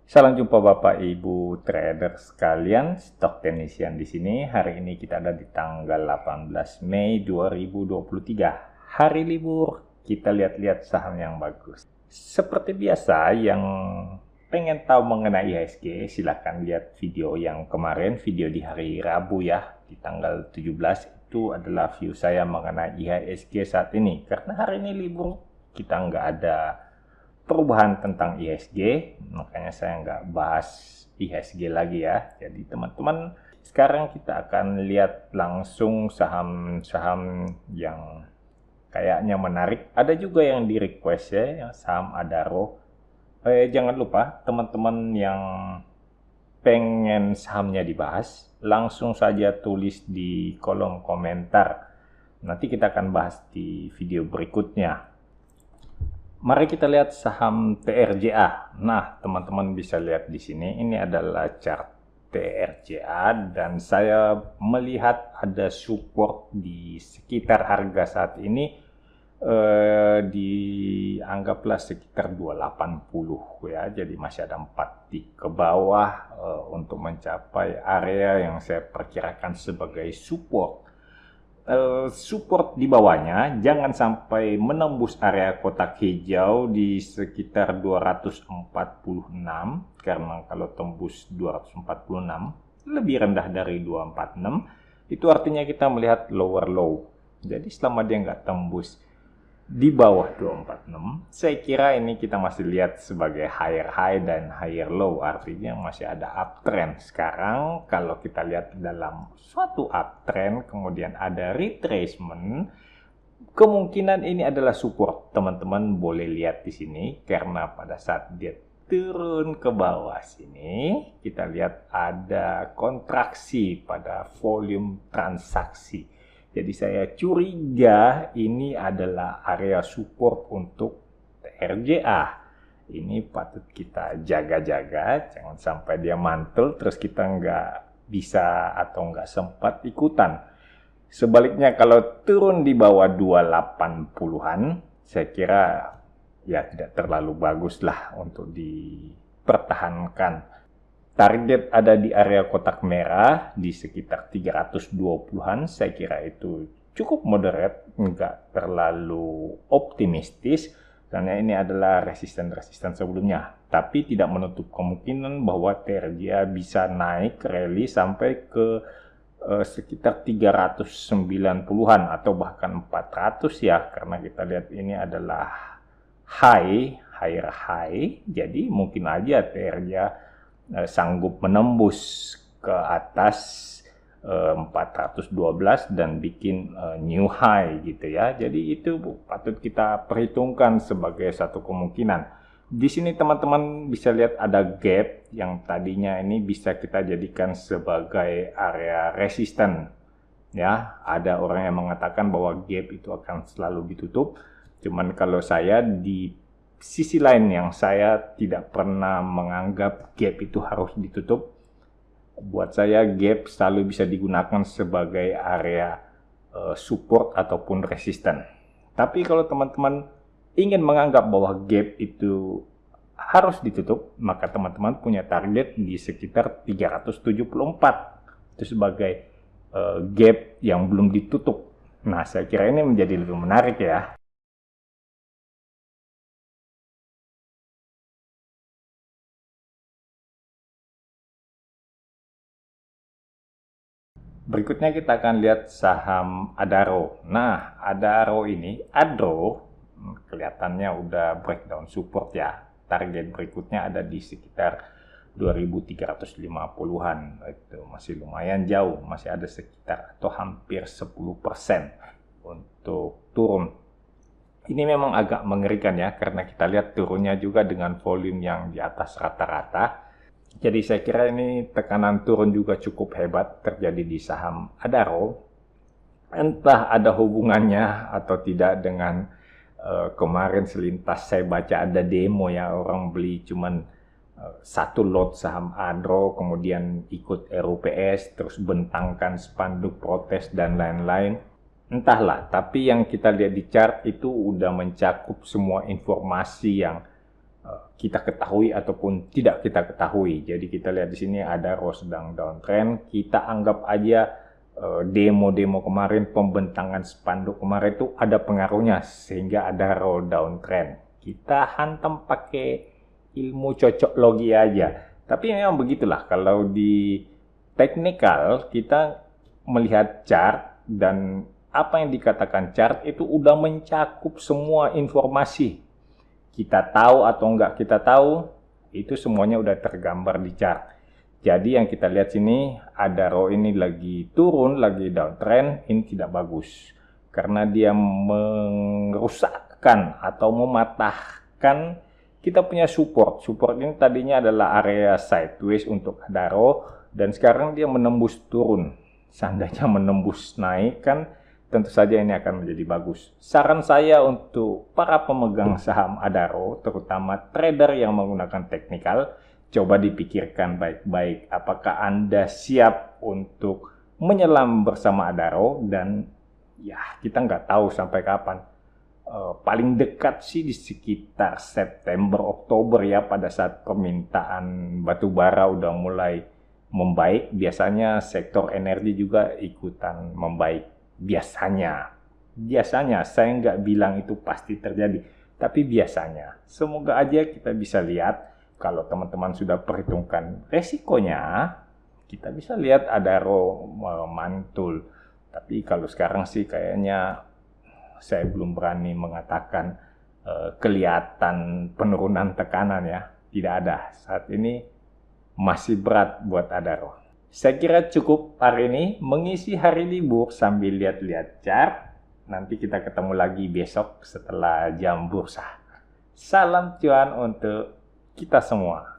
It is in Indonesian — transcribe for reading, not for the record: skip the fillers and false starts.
Salam jumpa Bapak Ibu trader sekalian, Stock Technician di sini. Hari ini kita ada di tanggal 18 Mei 2023. Hari libur, kita lihat-lihat saham yang bagus. Seperti biasa, yang pengen tahu mengenai IHSG, silahkan lihat video yang kemarin, video di hari Rabu ya, di tanggal 17. Itu adalah view saya mengenai IHSG saat ini. Karena hari ini libur, kita nggak ada perubahan tentang IHSG, makanya saya nggak bahas IHSG lagi ya. Jadi teman-teman, sekarang kita akan lihat langsung saham-saham yang kayaknya menarik. Ada juga yang di request ya, yang saham Adaro. Jangan lupa teman-teman yang pengen sahamnya dibahas, langsung saja tulis di kolom komentar. Nanti kita akan bahas di video berikutnya. Mari kita lihat saham TRJA. Nah, teman-teman bisa lihat di sini, ini adalah chart TRJA dan saya melihat ada support di sekitar harga saat ini, dianggaplah sekitar 280 ya. Jadi masih ada 4 tick ke bawah untuk mencapai area yang saya perkirakan sebagai support. Support di bawahnya jangan sampai menembus area kotak hijau di sekitar 246, karena kalau tembus 246 lebih rendah dari 246 itu artinya kita melihat lower low. Jadi selama dia nggak tembus di bawah 246, saya kira ini kita masih lihat sebagai higher high dan higher low, artinya masih ada uptrend. Sekarang kalau kita lihat dalam suatu uptrend kemudian ada retracement, kemungkinan ini adalah support. Teman-teman boleh lihat di sini, karena pada saat dia turun ke bawah sini, kita lihat ada kontraksi pada volume transaksi. Jadi saya curiga ini adalah area support untuk TRJA. Ini patut kita jaga-jaga, jangan sampai dia mantul terus kita nggak bisa atau nggak sempat ikutan. Sebaliknya kalau turun di bawah 280-an, saya kira ya tidak terlalu bagus lah untuk dipertahankan. Target ada di area kotak merah di sekitar 320-an, saya kira itu cukup moderate, nggak terlalu optimistis, karena ini adalah resisten-resisten sebelumnya. Tapi tidak menutup kemungkinan bahwa TRJA bisa naik rally sampai ke sekitar 390-an atau bahkan 400 ya, karena kita lihat ini adalah higher high, jadi mungkin aja TRJA sanggup menembus ke atas 412 dan bikin new high gitu ya. Jadi itu patut kita perhitungkan sebagai satu kemungkinan. Di sini teman-teman bisa lihat ada gap yang tadinya ini bisa kita jadikan sebagai area resisten. Ya, ada orang yang mengatakan bahwa gap itu akan selalu ditutup. Cuman kalau saya di sisi lain yang saya tidak pernah menganggap gap itu harus ditutup. Buat saya gap selalu bisa digunakan sebagai area support ataupun resisten. Tapi kalau teman-teman ingin menganggap bahwa gap itu harus ditutup, maka teman-teman punya target di sekitar 374. Itu sebagai gap yang belum ditutup. Nah, saya kira ini menjadi lebih menarik ya. Berikutnya kita akan lihat saham Adaro. Nah, Adaro ini, kelihatannya udah breakdown support ya. Target berikutnya ada di sekitar 2350-an. Itu masih lumayan jauh, masih ada sekitar atau hampir 10% untuk turun. Ini memang agak mengerikan ya, karena kita lihat turunnya juga dengan volume yang di atas rata-rata. Jadi saya kira ini tekanan turun juga cukup hebat terjadi di saham Adaro. Entah ada hubungannya atau tidak dengan kemarin selintas saya baca ada demo ya, orang beli cuman satu lot saham Adaro, kemudian ikut RUPS, terus bentangkan spanduk protes dan lain-lain. Entahlah, tapi yang kita lihat di chart itu udah mencakup semua informasi yang kita ketahui ataupun tidak kita ketahui. Jadi kita lihat di sini Adaro sedang downtrend. Kita anggap aja demo-demo kemarin, pembentangan spanduk kemarin itu ada pengaruhnya sehingga Adaro downtrend. Kita hantam pakai ilmu cocok logi aja. Tapi memang begitulah, kalau di teknikal kita melihat chart dan apa yang dikatakan chart itu udah mencakup semua informasi. Kita tahu atau enggak kita tahu, itu semuanya udah tergambar di chart. Jadi yang kita lihat sini, Adaro ini lagi turun, lagi downtrend, ini tidak bagus. Karena dia merusakkan atau mematahkan kita punya support. Support ini tadinya adalah area sideways untuk Adaro, dan sekarang dia menembus turun. Seandainya menembus naik kan, tentu saja ini akan menjadi bagus. Saran saya untuk para pemegang saham Adaro, terutama trader yang menggunakan teknikal, coba dipikirkan baik-baik apakah Anda siap untuk menyelam bersama Adaro, dan ya kita nggak tahu sampai kapan. Paling dekat sih di sekitar September, Oktober ya, pada saat permintaan batu bara udah mulai membaik. Biasanya sektor energi juga ikutan membaik. Biasanya saya nggak bilang itu pasti terjadi, tapi biasanya. Semoga aja kita bisa lihat, kalau teman-teman sudah perhitungkan resikonya, kita bisa lihat Adaro mantul. Tapi kalau sekarang sih kayaknya saya belum berani mengatakan kelihatan penurunan tekanan ya. Tidak ada. Saat ini masih berat buat Adaro. Saya kira cukup hari ini mengisi hari libur sambil lihat-lihat chart. Nanti kita ketemu lagi besok setelah jam bursa. Salam cuan untuk kita semua.